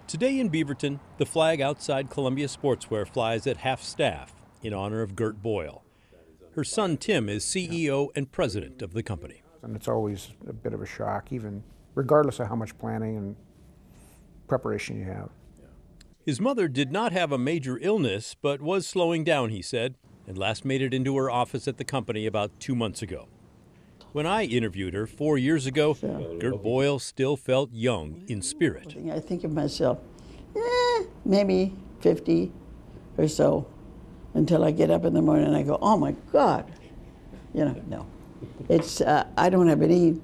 Today in Beaverton, the flag outside Columbia Sportswear flies at half-staff in honor of Gert Boyle. Her son Tim is CEO and president of the company. And it's always a bit of a shock, even regardless of how much planning and preparation you have. His mother did not have a major illness, but was slowing down, he said, and last made it into her office at the company about 2 months ago. When I interviewed her 4 years ago, Gert Boyle still felt young in spirit. I think of myself, maybe 50 or so, until I get up in the morning and I go, oh my God. No. It's, I don't have any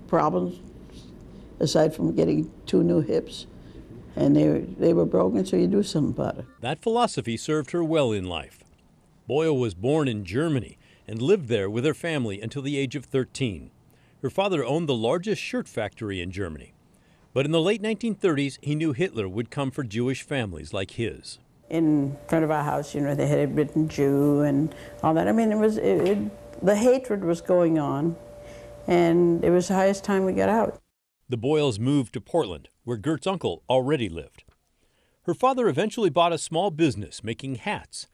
problems aside from getting 2 new hips. And they were broken, so you do something about it. That philosophy served her well in life. Boyle was born in Germany and lived there with her family until the age of 13. Her father owned the largest shirt factory in Germany. But in the late 1930s, he knew Hitler would come for Jewish families like his. In front of our house, they had written Jew and all that. I mean, the hatred was going on, and it was the highest time we got out. The Boyles moved to Portland, where Gert's uncle already lived. Her father eventually bought a small business making hats.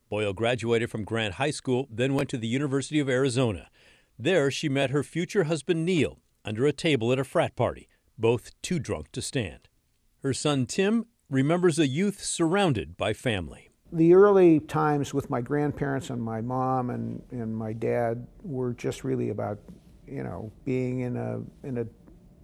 Boyle graduated from Grant High School, then went to the University of Arizona. There, she met her future husband, Neil, under a table at a frat party, both too drunk to stand. Her son, Tim, remembers a youth surrounded by family. The early times with my grandparents and my mom and my dad were just really about, being in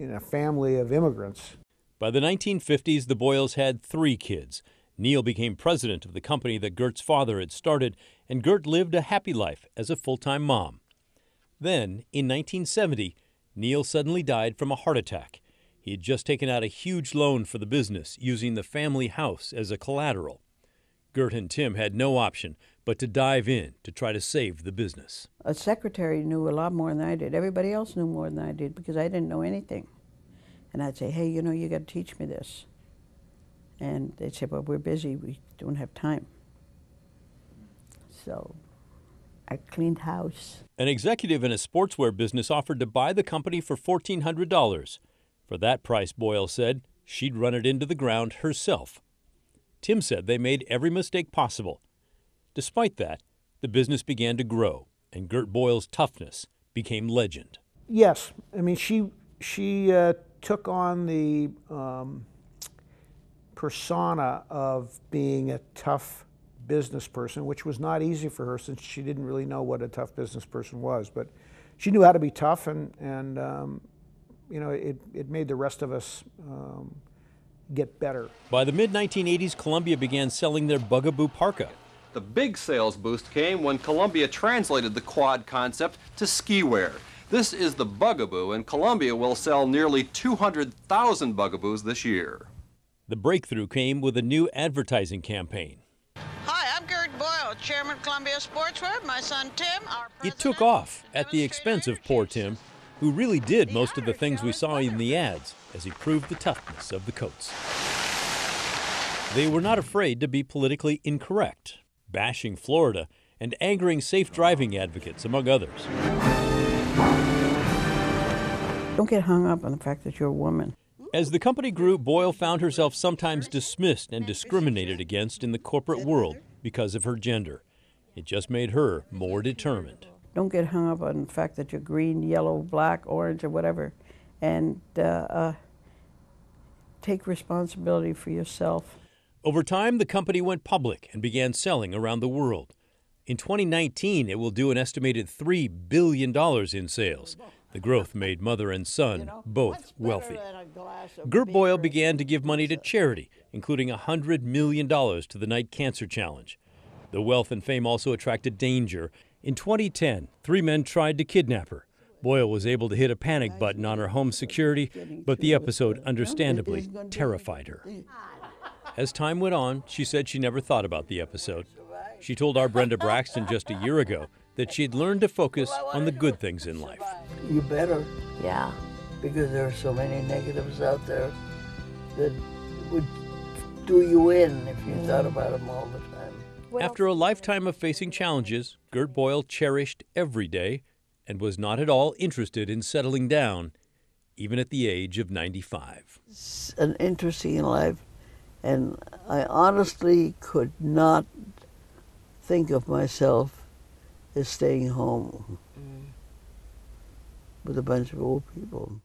a family of immigrants. By the 1950s, the Boyles had 3 kids. Neil became president of the company that Gert's father had started, and Gert lived a happy life as a full-time mom. Then, in 1970, Neil suddenly died from a heart attack. He had just taken out a huge loan for the business, using the family house as a collateral. Gert and Tim had no option but to dive in to try to save the business. A secretary knew a lot more than I did. Everybody else knew more than I did because I didn't know anything. And I'd say, hey, you got to teach me this. And they'd say, well, we're busy. We don't have time. So I cleaned house. An executive in a sportswear business offered to buy the company for $1,400. For that price, Boyle said, she'd run it into the ground herself. Tim said they made every mistake possible. Despite that, the business began to grow, and Gert Boyle's toughness became legend. Yes, I mean, she took on the persona of being a tough business person, which was not easy for her since she didn't really know what a tough business person was. But she knew how to be tough, and it made the rest of us get better. By the mid-1980s, Columbia began selling their Bugaboo parka. The big sales boost came when Columbia translated the quad concept to ski wear. This is the Bugaboo, and Columbia will sell nearly 200,000 Bugaboos this year. The breakthrough came with a new advertising campaign. Hi, I'm Gert Boyle, Chairman of Columbia Sportswear. My son Tim, our president. It took off at the expense of poor Tim, who really did most of the things we saw in the ads as he proved the toughness of the coats. They were not afraid to be politically incorrect, bashing Florida and angering safe driving advocates, among others. Don't get hung up on the fact that you're a woman. As the company grew, Boyle found herself sometimes dismissed and discriminated against in the corporate world because of her gender. It just made her more determined. Don't get hung up on the fact that you're green, yellow, black, orange, or whatever, and take responsibility for yourself. Over time, the company went public and began selling around the world. In 2019, it will do an estimated $3 billion in sales. The growth made mother and son both wealthy. Gert Boyle began to give money to charity, including $100 million to the Night Cancer Challenge. The wealth and fame also attracted danger. In 2010, 3 men tried to kidnap her. Boyle was able to hit a panic button on her home security, but the episode understandably terrified her. As time went on, she said she never thought about the episode. She told our Brenda Braxton just a year ago that she had learned to focus on the good things in life. You better. Yeah. Because there are so many negatives out there that would do you in if you thought about them all the time. After a lifetime of facing challenges, Gert Boyle cherished every day and was not at all interested in settling down, even at the age of 95. It's an interesting life, and I honestly could not think of myself as staying home with a bunch of old people.